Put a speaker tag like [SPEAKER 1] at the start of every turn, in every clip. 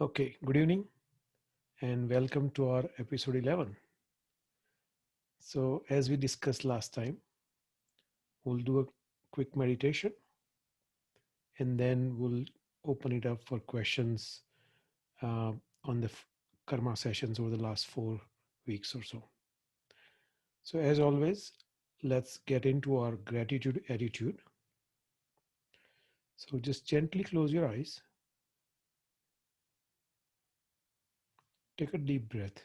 [SPEAKER 1] Okay, good evening and welcome to our episode 11. So, as we discussed last time, we'll do a quick meditation and then we'll open it up for questions uh, on the karma sessions over the last 4 weeks or so. So, as always, let's get into our gratitude attitude. So, just gently close your eyes, take a deep breath,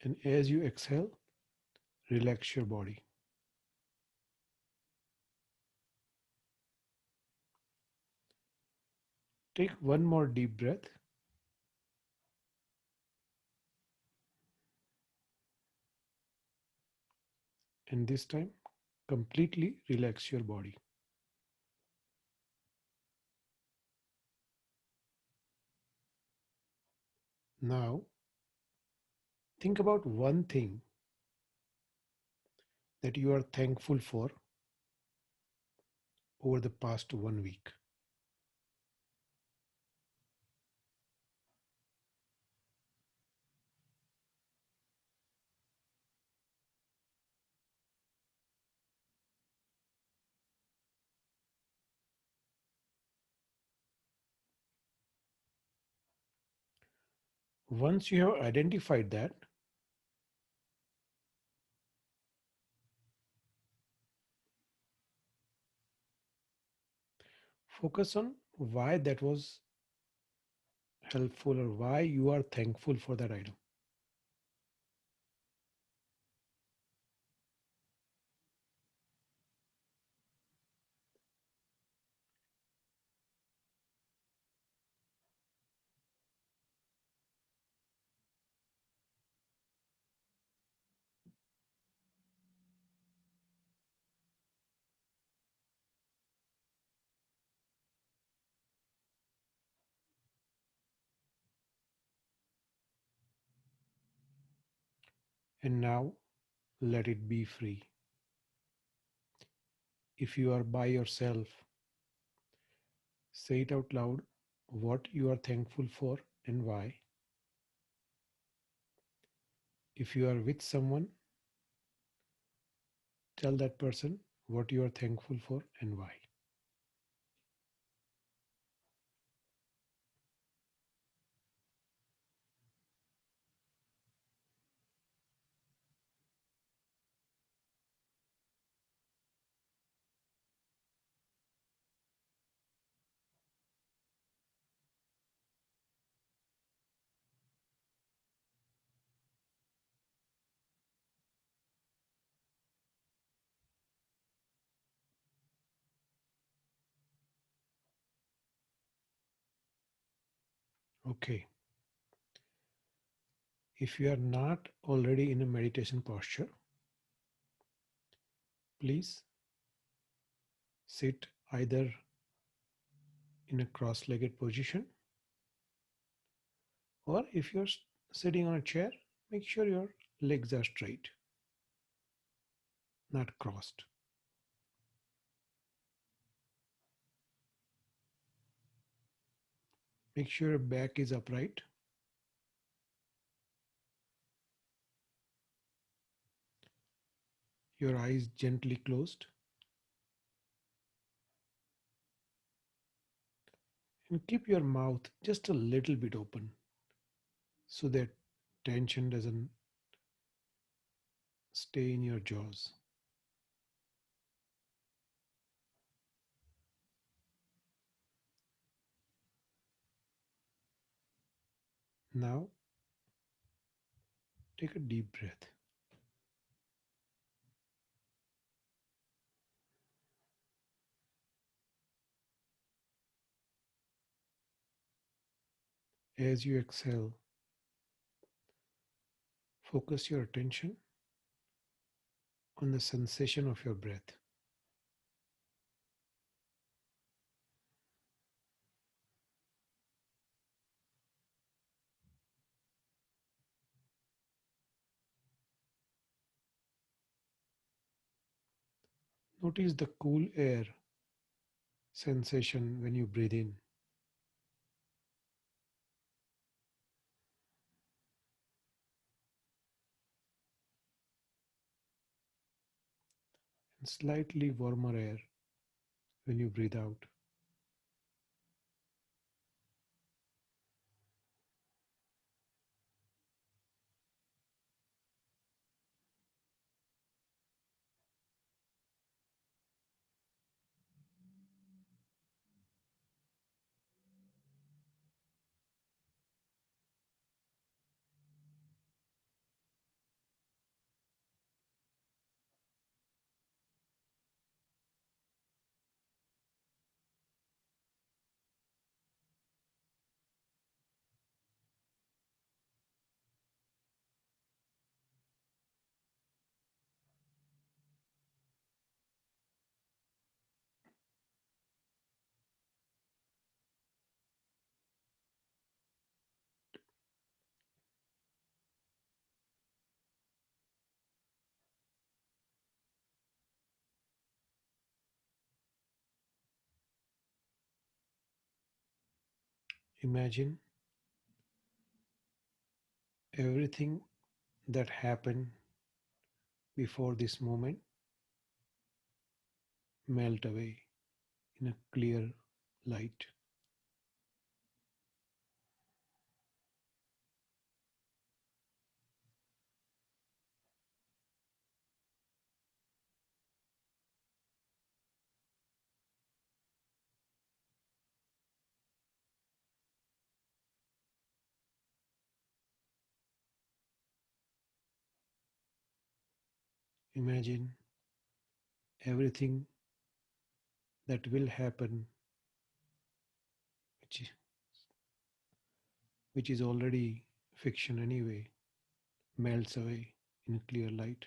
[SPEAKER 1] and as you exhale, relax your body. Take one more deep breath, and this time, completely relax your body. Now, think about one thing that you are thankful for over the past 1 week. Once you have identified that, focus on why that was helpful or why you are thankful for that item. And now let it be free. If you are by yourself, say it out loud what you are thankful for and why. If you are with someone, tell that person what you are thankful for and why. Okay. If you are not already in a meditation posture, please sit either in a cross-legged position, or if you're sitting on a chair, make sure your legs are straight, not crossed. Make sure your back is upright, your eyes gently closed, and keep your mouth just a little bit open so that tension doesn't stay in your jaws. Now, take a deep breath. As you exhale, focus your attention on the sensation of your breath. Notice the cool air sensation when you breathe in and slightly warmer air when you breathe out. Imagine everything that happened before this moment melt away in a clear light. Imagine everything that will happen, which, which is already fiction anyway, melts away in a clear light.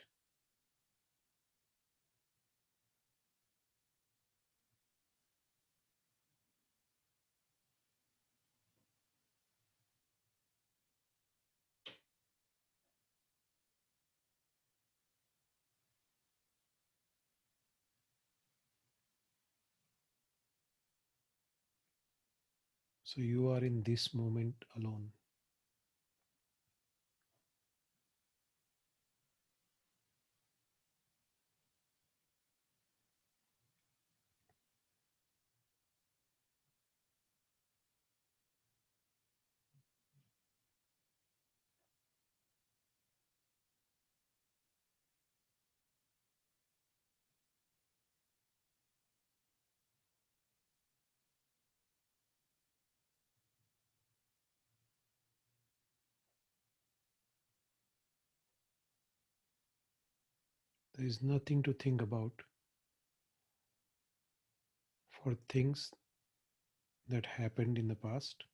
[SPEAKER 1] So you are in this moment alone. There is nothing to think about for things that happened in the past.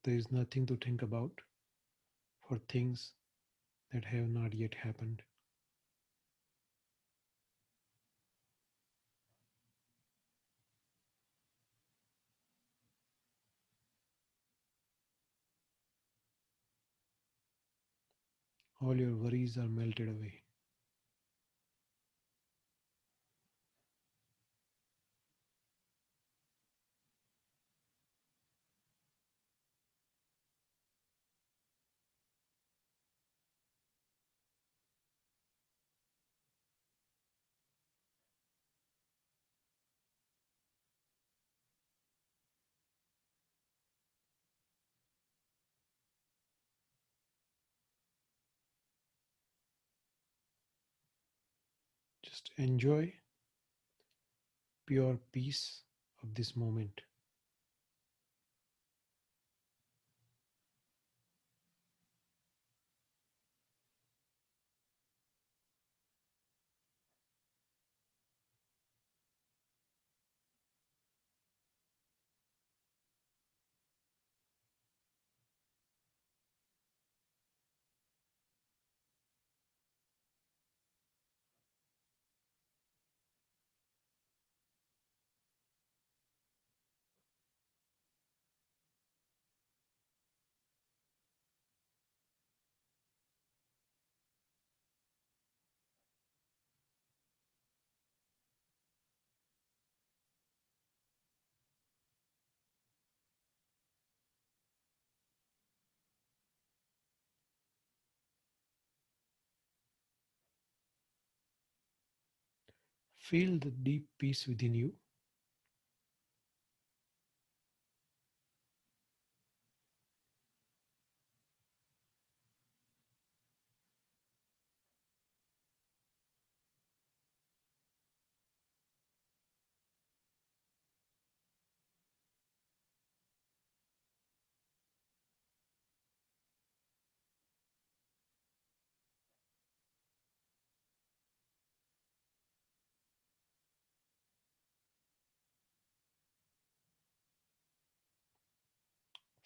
[SPEAKER 1] There is nothing to think about for things that have not yet happened. All your worries are melted away. Just enjoy pure peace of this moment. Feel the deep peace within you.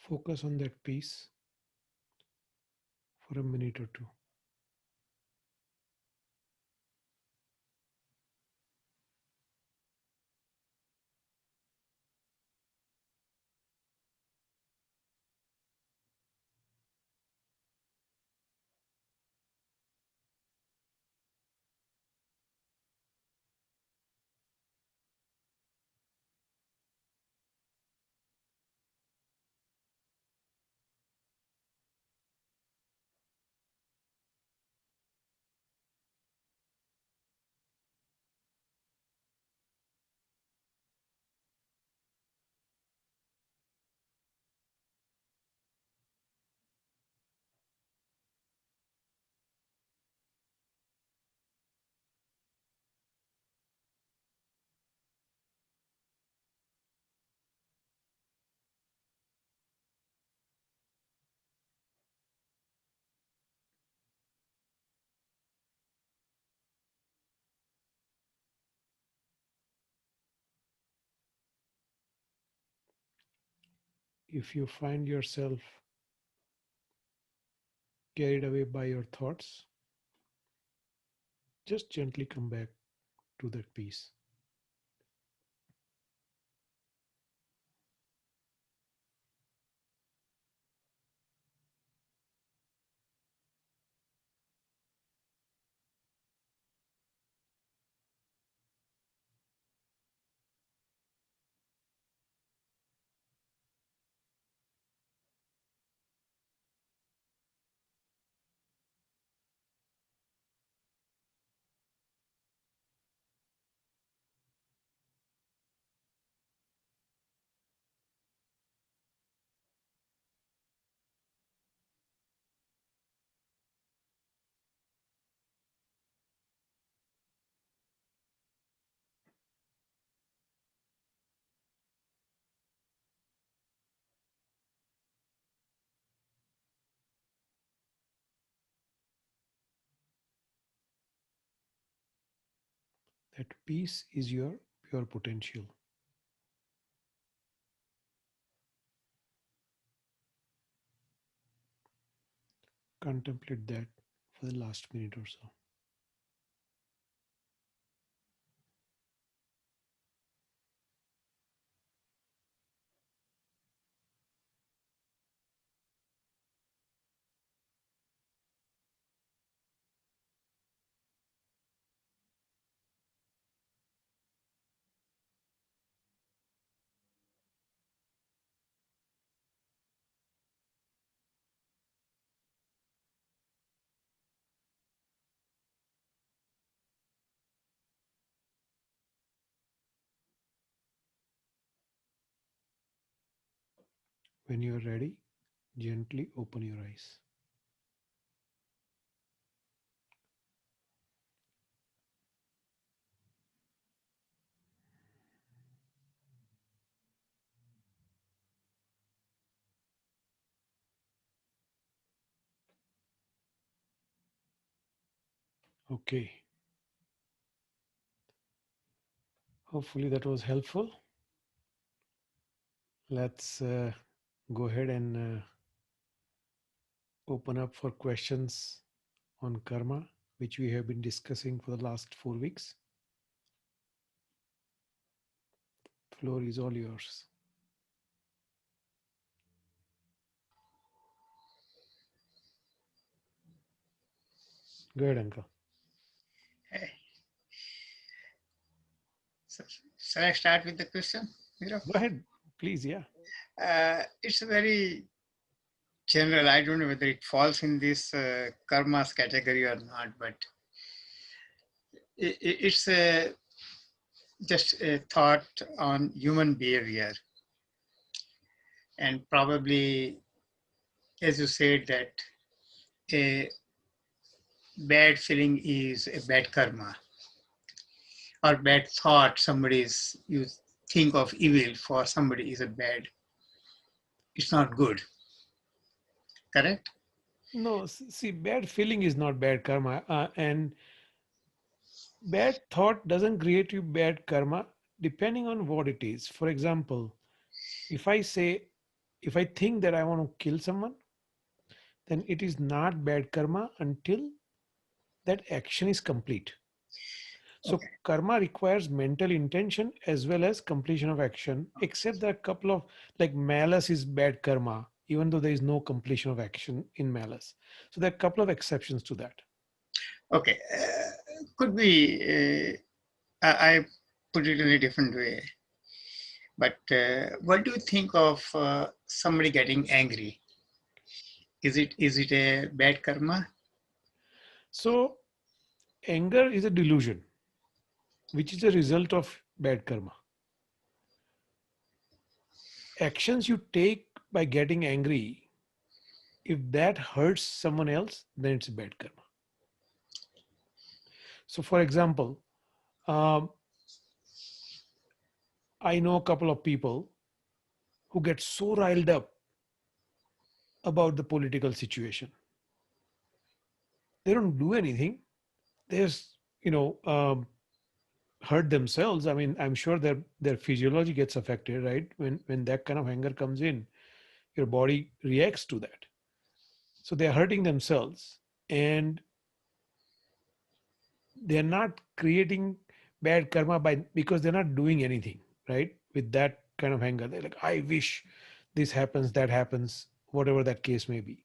[SPEAKER 1] Focus on that peace for a minute or two. If you find yourself carried away by your thoughts, just gently come back to that peace. That peace is your pure potential. Contemplate that for the last minute or so. When you are ready, gently open your eyes. Okay. Hopefully that was helpful. Let's go ahead and open up for questions on karma, which we have been discussing for the last 4 weeks. Floor is all yours. Go ahead, Uncle.
[SPEAKER 2] Hey. So, shall I start with the question?
[SPEAKER 1] Go ahead, please. Yeah.
[SPEAKER 2] It's very general. I don't know whether it falls in this karma's category or not, but it's a just a thought on human behavior, and probably, as you said, that a bad feeling is a bad karma, or bad thought. Somebody's you think of evil for somebody is a bad. It's not good. Correct?
[SPEAKER 1] No, see, bad feeling is not bad karma, and bad thought doesn't create you bad karma depending on what it is. For example, if I say, if I think that I want to kill someone, then it is not bad karma until that action is complete. So
[SPEAKER 2] Okay.
[SPEAKER 1] karma requires mental intention as well as completion of action, except there are a couple of, like malice is bad karma, even though there is no completion of action in malice. So there are a couple of exceptions to that.
[SPEAKER 2] Okay. Could be. I put it in a different way. But what do you think of somebody getting angry? Is it a bad karma?
[SPEAKER 1] So anger is a delusion, which is a result of bad karma. Actions you take by getting angry, if that hurts someone else, then it's bad karma. So, for example, um, I know a couple of people who get so riled up about the political situation. They don't do anything. They just, hurt themselves. I mean, I'm sure their physiology gets affected, right? When that kind of anger comes in, your body reacts to that. So they're hurting themselves, and they're not creating bad karma by because they're not doing anything, right? With that kind of anger, they're like, I wish this happens, that happens, whatever that case may be.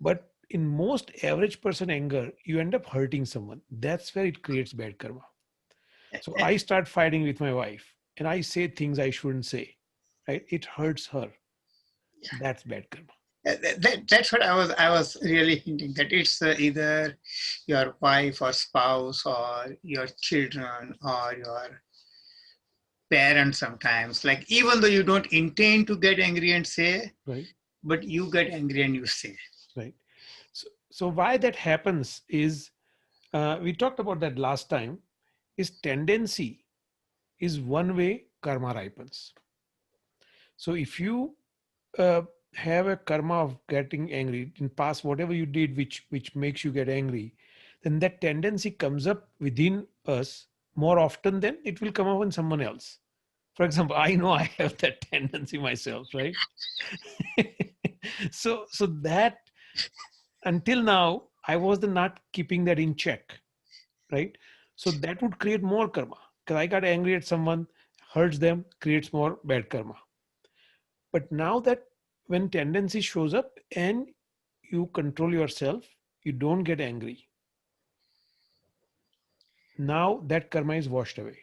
[SPEAKER 1] But in most average person anger, you end up hurting someone. That's where it creates bad karma. So I start fighting with my wife and I say things I shouldn't say, right? It hurts her. That's bad karma.
[SPEAKER 2] That's what I was really hinting, that it's either your wife or spouse or your children or your parents sometimes. Like, even though you don't intend to get angry and say,
[SPEAKER 1] Right,
[SPEAKER 2] but you get angry and you say.
[SPEAKER 1] right. So why that happens is, we talked about that last time, is tendency is one way karma ripens. So if you uh, have a karma of getting angry in past, whatever you did which makes you get angry, then that tendency comes up within us more often than it will come up in someone else. For example, I know I have that tendency myself, right? So that, until now, I was the not keeping that in check, right? So that would create more karma because I got angry at someone, hurts them, creates more bad karma. But now that when tendency shows up and you control yourself, you don't get angry. Now that karma is washed away.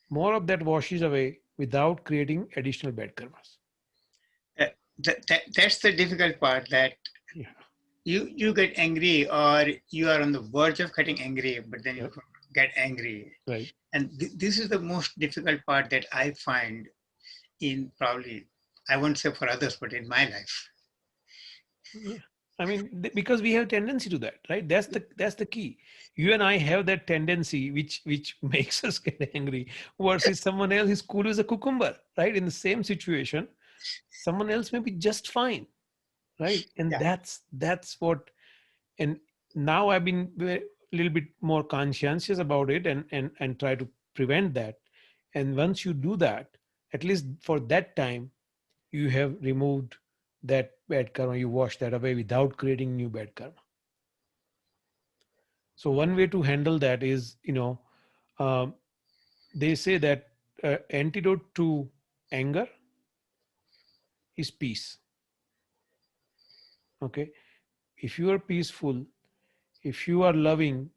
[SPEAKER 1] More of that washes away without creating additional bad karmas.
[SPEAKER 2] Uh, that's the difficult part, that
[SPEAKER 1] Yeah.
[SPEAKER 2] you get angry, or you are on the verge of getting angry, but then you
[SPEAKER 1] Right.
[SPEAKER 2] get angry.
[SPEAKER 1] Right.
[SPEAKER 2] And this is the most difficult part that I find in, probably, I won't say for others, but in my life.
[SPEAKER 1] Yeah. I mean, because we have tendency to that, right? That's the key. You and I have that tendency, which makes us get angry. Versus someone else is cool as a cucumber, right? In the same situation, someone else may be just fine, right? And
[SPEAKER 2] Yeah.
[SPEAKER 1] that's what. And now I've been a little bit more conscientious about it, and try to prevent that. And once you do that, at least for that time, you have removed that bad karma, you wash that away without creating new bad karma. So one way to handle that is, um, they say that antidote to anger is peace. Okay, if you are peaceful, if you are loving,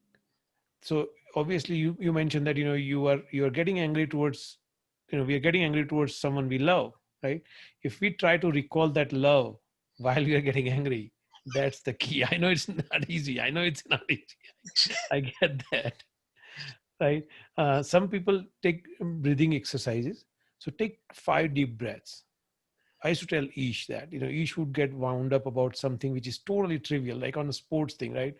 [SPEAKER 1] so obviously you mentioned that you are getting angry towards, we are getting angry towards someone we love, right? If we try to recall that love while we are getting angry, that's the key. I know it's not easy. I know it's not easy. I get that. right? Some people take breathing exercises. So take 5 deep breaths. I used to tell Ish that, Ish would get wound up about something which is totally trivial, like on a sports thing, right?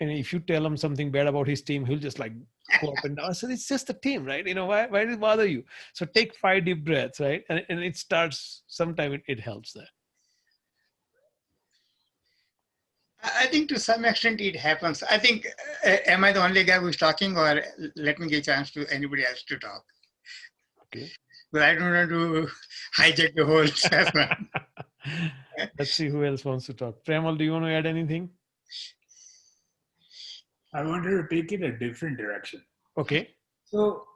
[SPEAKER 1] And if you tell him something bad about his team, he'll just like go up and down. So it's just the team, right? Why does it bother you? So take 5 deep breaths, right? And it starts, sometime it helps there.
[SPEAKER 2] I think to some extent it happens. I think, am I the only guy who's talking, or let me give a chance to anybody else to talk?
[SPEAKER 1] Okay.
[SPEAKER 2] But I don't want to hijack the whole session.
[SPEAKER 1] Let's see who else wants to talk. Premal, do you want to add anything?
[SPEAKER 3] I wanted to take it a different direction.
[SPEAKER 1] Okay.
[SPEAKER 3] So,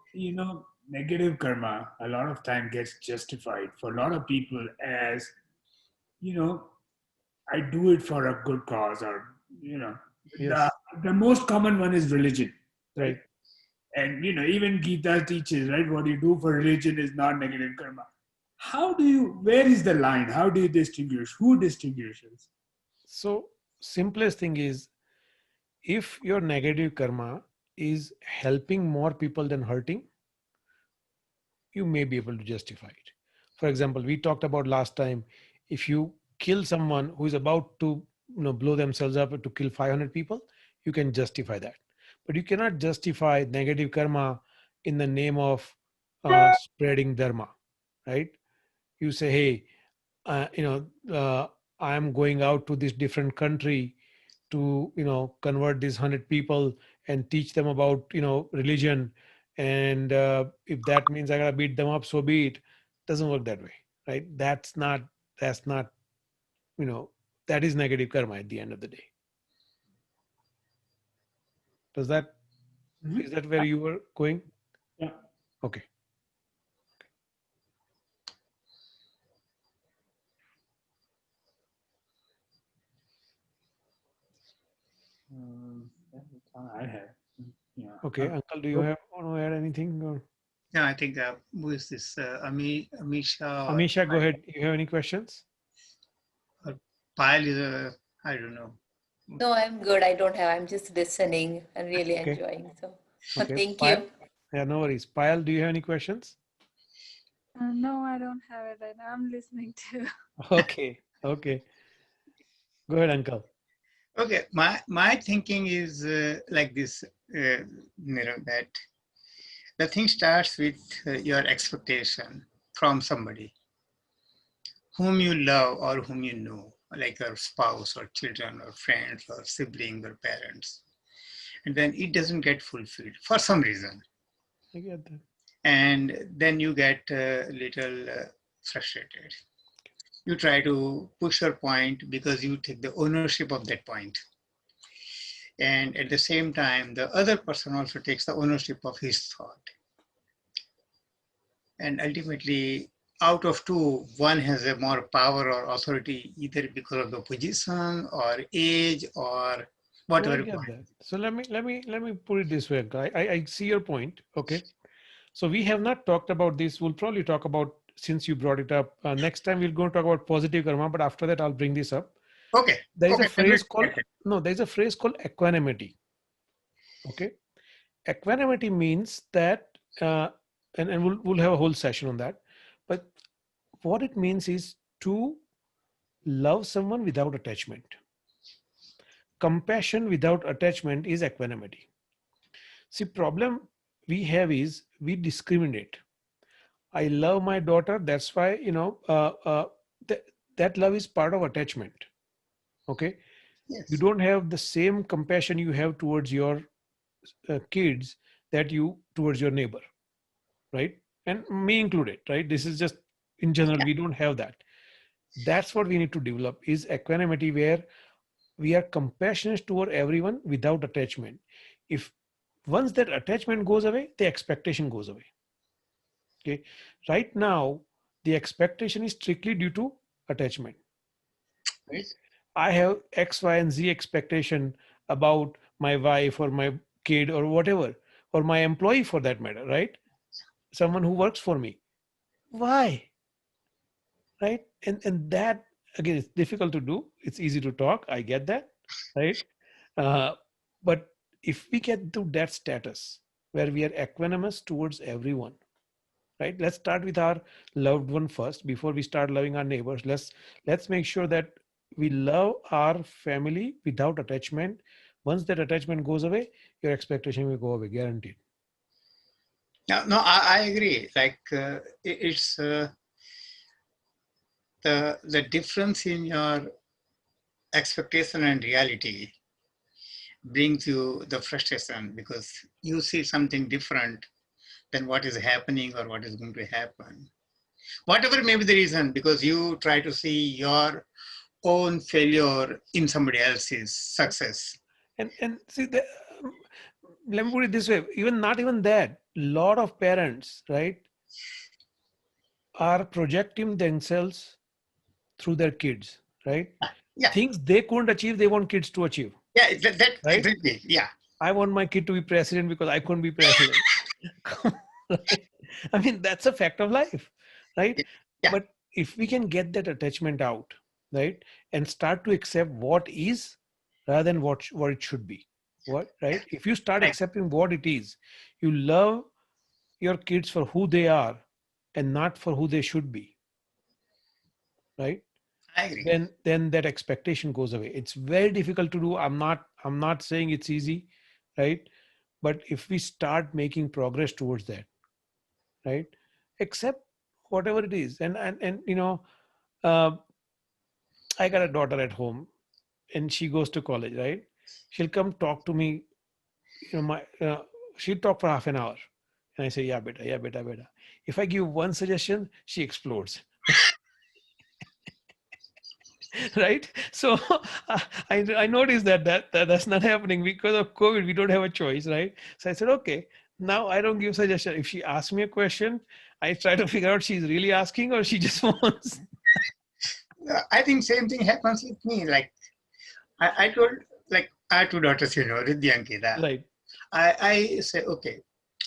[SPEAKER 3] negative karma a lot of time gets justified for a lot of people as, I do it for a good cause, or,
[SPEAKER 1] Yes.
[SPEAKER 3] the most common one is religion, right?
[SPEAKER 1] Right.
[SPEAKER 3] And, even Gita teaches, right? What you do for religion is not negative karma. Where is the line? How do you distinguish? Who distinguishes?
[SPEAKER 1] So simplest thing is, if your negative karma is helping more people than hurting, you may be able to justify it. For example, we talked about last time, if you kill someone who is about to blow themselves up to kill 500 people, you can justify that. But you cannot justify negative karma in the name of spreading dharma, right? You say, hey, I am going out to this different country to convert these 100 people and teach them about religion, and if that means I gotta beat them up, so be it. Doesn't work that way, right? That's not you know that is negative karma at the end of the day. Does that Is that where you were going?
[SPEAKER 3] Yeah.
[SPEAKER 1] Okay.
[SPEAKER 3] That's all I have. Yeah.
[SPEAKER 1] Okay, uncle, do you want to add anything? Or
[SPEAKER 2] No, I think, who is this? Amisha or
[SPEAKER 1] Amisha, go ahead. You have any questions?
[SPEAKER 2] Pile is I don't know.
[SPEAKER 4] No, I'm good. I don't have. I'm just listening and really
[SPEAKER 1] Okay.
[SPEAKER 4] enjoying. So
[SPEAKER 1] Okay.
[SPEAKER 4] thank
[SPEAKER 1] Payal?
[SPEAKER 4] you.
[SPEAKER 1] Yeah, no worries. Payal, do you have any questions?
[SPEAKER 5] No, I don't have it right now. I'm listening to.
[SPEAKER 1] Okay. Okay. Go ahead, uncle.
[SPEAKER 2] Okay, my thinking is like this, that the thing starts with your expectation from somebody whom you love or whom you know, like your spouse or children or friends or siblings or parents. And then it doesn't get fulfilled for some reason.
[SPEAKER 1] I get that.
[SPEAKER 2] And then you get a little frustrated. You try to push your point because you take the ownership of that point. And at the same time, the other person also takes the ownership of his thought. And ultimately, out of two, one has a more power or authority, either because of the position or age or whatever.
[SPEAKER 1] I get that. So let me put it this way, guy. I see your point. Okay. So we have not talked about this. We'll probably talk about, since you brought it up. Next time we'll go talk about positive karma, but after that I'll bring this up.
[SPEAKER 2] Okay.
[SPEAKER 1] There is
[SPEAKER 2] okay.
[SPEAKER 1] a phrase called there's a phrase called equanimity. Okay. Equanimity means that, and we'll have a whole session on that. But what it means is to love someone without attachment. Compassion without attachment is equanimity. See, problem we have is we discriminate. I love my daughter. That's why, that love is part of attachment. Okay.
[SPEAKER 2] Yes.
[SPEAKER 1] You don't have the same compassion you have towards your kids that you towards your neighbor, right? And me included, right? This is just in general, we don't have that. That's what we need to develop, is equanimity, where we are compassionate toward everyone without attachment. If once that attachment goes away, the expectation goes away. Okay. Right now, the expectation is strictly due to attachment. Right? I have X, Y, and Z expectation about my wife or my kid or whatever, or my employee for that matter, right? Someone who works for me. Why? Right? And that, again, it's difficult to do. It's easy to talk. I get that, right? But if we get to that status, where we are equanimous towards everyone, right? Let's start with our loved one first before we start loving our neighbors. Let's make sure that we love our family without attachment. Once that attachment goes away, your expectation will go away, guaranteed.
[SPEAKER 2] No, I agree. Like it's the difference in your expectation and reality brings you the frustration because you see something different than what is happening or what is going to happen. Whatever may be the reason, because you try to see your own failure in somebody else's success.
[SPEAKER 1] And see, let me put it this way: even not even that. Lot of parents, right, are projecting themselves through their kids, right?
[SPEAKER 2] Yeah.
[SPEAKER 1] Things they couldn't achieve, they want kids to achieve.
[SPEAKER 2] Yeah, that
[SPEAKER 1] Right?
[SPEAKER 2] exactly. Yeah.
[SPEAKER 1] I want my kid to be president because I couldn't be president. Right? I mean, that's a fact of life, right?
[SPEAKER 2] Yeah.
[SPEAKER 1] But if we can get that attachment out, right, and start to accept what is rather than what it should be, right? If you start
[SPEAKER 2] Right.
[SPEAKER 1] accepting what it is, you love your kids for who they are and not for who they should be, right?
[SPEAKER 2] I agree.
[SPEAKER 1] Then that expectation goes away. It's very difficult to do. I'm not saying it's easy, right? But if we start making progress towards that, right, accept whatever it is. And I got a daughter at home and she goes to college, right? She'll come talk to me, she'll talk for half an hour and I say, yeah beta. If I give one suggestion, she explodes. Right? So I noticed that's not happening because of COVID. We don't have a choice, right? So I said, okay, now I don't give suggestion. If she asks me a question, I try to figure out she's really asking or she just wants.
[SPEAKER 2] I think same thing happens with me. Like I told, like I have two daughters, Riddhi and Ankita.
[SPEAKER 1] Right.
[SPEAKER 2] I say, okay,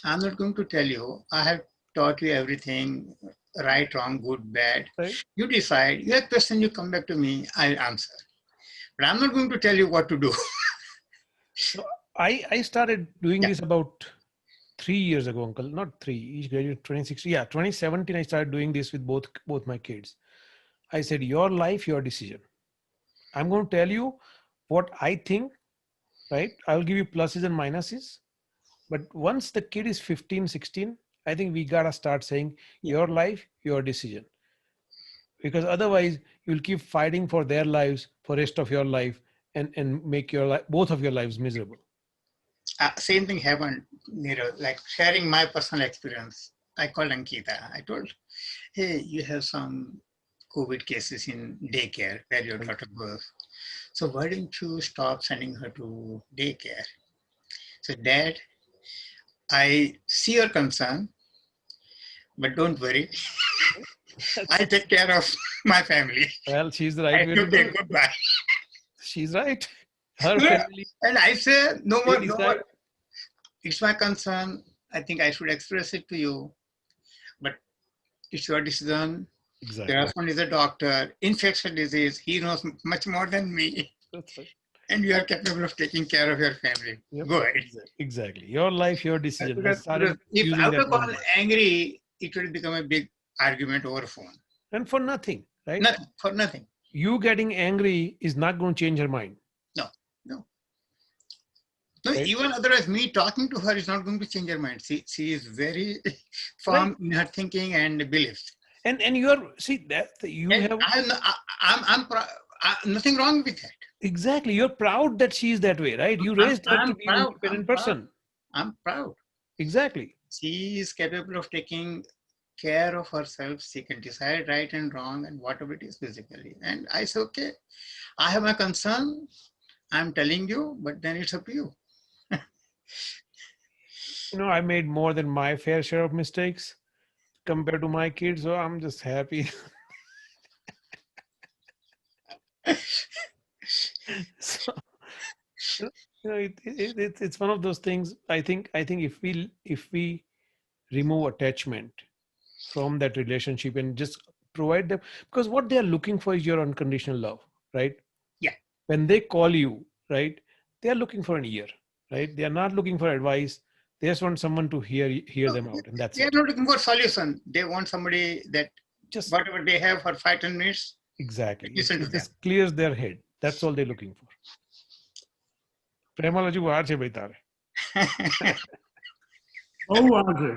[SPEAKER 2] I'm not going to tell you. I have taught you everything, right, wrong, good, bad.
[SPEAKER 1] Right.
[SPEAKER 2] You decide. You have question, you come back to me, I'll answer. But I'm not going to tell you what to do.
[SPEAKER 1] So I started doing
[SPEAKER 2] Yeah.
[SPEAKER 1] this about 3 years ago, uncle. Not three. Each graduated 2016. Yeah, 2017. I started doing this with both my kids. I said, your life, your decision. I'm going to tell you what I think, right? I'll give you pluses and minuses. But once the kid is 15, 16, I think we got to start saying your life, your decision. Because otherwise you'll keep fighting for their lives for rest of your life and make your life, both of your lives miserable.
[SPEAKER 2] Same thing happened, like sharing my personal experience. I called Ankita. I told, hey, you have some COVID cases in daycare where your daughter goes. So why don't you stop sending her to daycare? So Dad, I see your concern, but don't worry. I take care of my family.
[SPEAKER 1] Well, she's the right way to do
[SPEAKER 2] Okay,
[SPEAKER 1] it.
[SPEAKER 2] goodbye.
[SPEAKER 1] She's right. Her
[SPEAKER 2] Yeah.
[SPEAKER 1] family.
[SPEAKER 2] And I say, no more,
[SPEAKER 1] They
[SPEAKER 2] no
[SPEAKER 1] decide.
[SPEAKER 2] more. It's my concern. I think I should express it to you, but it's your decision.
[SPEAKER 1] Exactly.
[SPEAKER 2] Your husband is a doctor, infectious disease. He knows much more than me.
[SPEAKER 1] That's right.
[SPEAKER 2] And you are capable of taking care of your family.
[SPEAKER 1] Yep.
[SPEAKER 2] Go ahead.
[SPEAKER 1] Exactly. Your life, your decision. I
[SPEAKER 2] Because
[SPEAKER 1] started
[SPEAKER 2] if
[SPEAKER 1] using
[SPEAKER 2] I
[SPEAKER 1] that
[SPEAKER 2] would have gone
[SPEAKER 1] mantra.
[SPEAKER 2] angry, it will become a big argument over phone.
[SPEAKER 1] And for nothing, right?
[SPEAKER 2] Nothing, for nothing.
[SPEAKER 1] You getting angry is not going to change her mind.
[SPEAKER 2] No,
[SPEAKER 1] Right.
[SPEAKER 2] even otherwise, me talking to her is not going to change her mind. She is very firm in her thinking and beliefs.
[SPEAKER 1] And you're, see, that you
[SPEAKER 2] And
[SPEAKER 1] have,
[SPEAKER 2] nothing wrong with that.
[SPEAKER 1] exactly, you're proud that she's that way, right? You raised her to be an independent person.
[SPEAKER 2] I'm proud.
[SPEAKER 1] Exactly.
[SPEAKER 2] She is capable of taking care of herself. She can decide right and wrong and whatever it is physically. And I say, okay, I have my concern. I'm telling you, but then it's up to you.
[SPEAKER 1] I made more than my fair share of mistakes compared to my kids, so I'm just happy. So, it's one of those things. I think if we remove attachment from that relationship and just provide them, because what they are looking for is your unconditional love, right?
[SPEAKER 2] Yeah.
[SPEAKER 1] When they call you, right, they are looking for an ear, right? They are not looking for advice. They just want someone to hear them out, and that's
[SPEAKER 2] They are
[SPEAKER 1] it.
[SPEAKER 2] not looking for solution. They want somebody that
[SPEAKER 1] Just
[SPEAKER 2] whatever they have for 5-10 minutes,
[SPEAKER 1] exactly.
[SPEAKER 2] listen to
[SPEAKER 1] It just clears their head. That's all they're looking for. Premalaji બહાર છે ભાઈ તારે.
[SPEAKER 2] them.
[SPEAKER 3] Oh, Andre.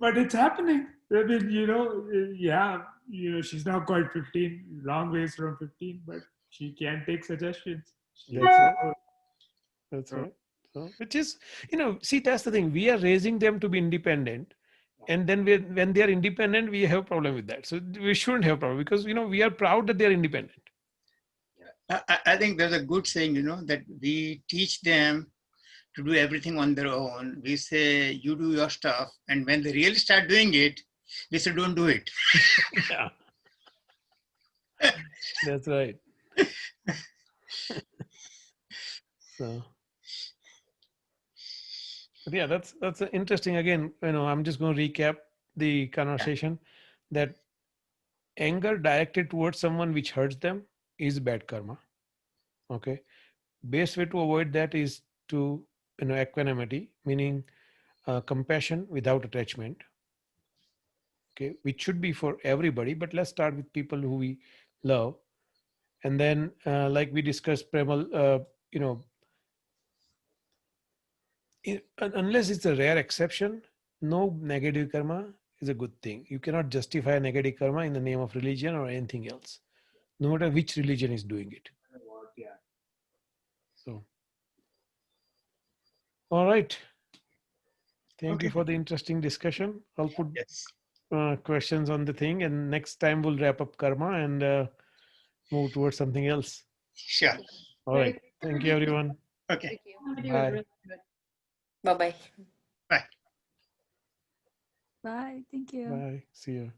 [SPEAKER 3] but it's happening. I mean, yeah, she's not quite 15, long ways from 15, but she can take suggestions.
[SPEAKER 1] That's right. That's right. So, which is, see, that's the thing. We are raising them to be independent. And then when they are independent, we have a problem with that. So we shouldn't have a problem because, we are proud that they are independent.
[SPEAKER 2] I think there's a good saying, that we teach them to do everything on their own. We say, you do your stuff. And when they really start doing it, we say, don't do it.
[SPEAKER 1] Yeah. That's right. So, but yeah, that's interesting. Again, I'm just going to recap the conversation that anger directed towards someone which hurts them is bad karma. Okay. Best way to avoid that is to, equanimity, meaning compassion without attachment. Okay. Which should be for everybody, but let's start with people who we love. And then, like we discussed, Premal, unless it's a rare exception, no negative karma is a good thing. You cannot justify negative karma in the name of religion or anything else, no matter which religion is doing it.
[SPEAKER 3] Yeah.
[SPEAKER 1] So, all right. Thank you
[SPEAKER 2] Okay.
[SPEAKER 1] for the interesting discussion. I'll put
[SPEAKER 2] Yes.
[SPEAKER 1] questions on the thing, and next time we'll wrap up karma and move towards something else.
[SPEAKER 2] Sure.
[SPEAKER 1] All right. Thank you, everyone.
[SPEAKER 2] Okay.
[SPEAKER 1] Bye.
[SPEAKER 4] Bye bye.
[SPEAKER 2] Bye.
[SPEAKER 5] Bye. Thank you.
[SPEAKER 1] Bye. See you.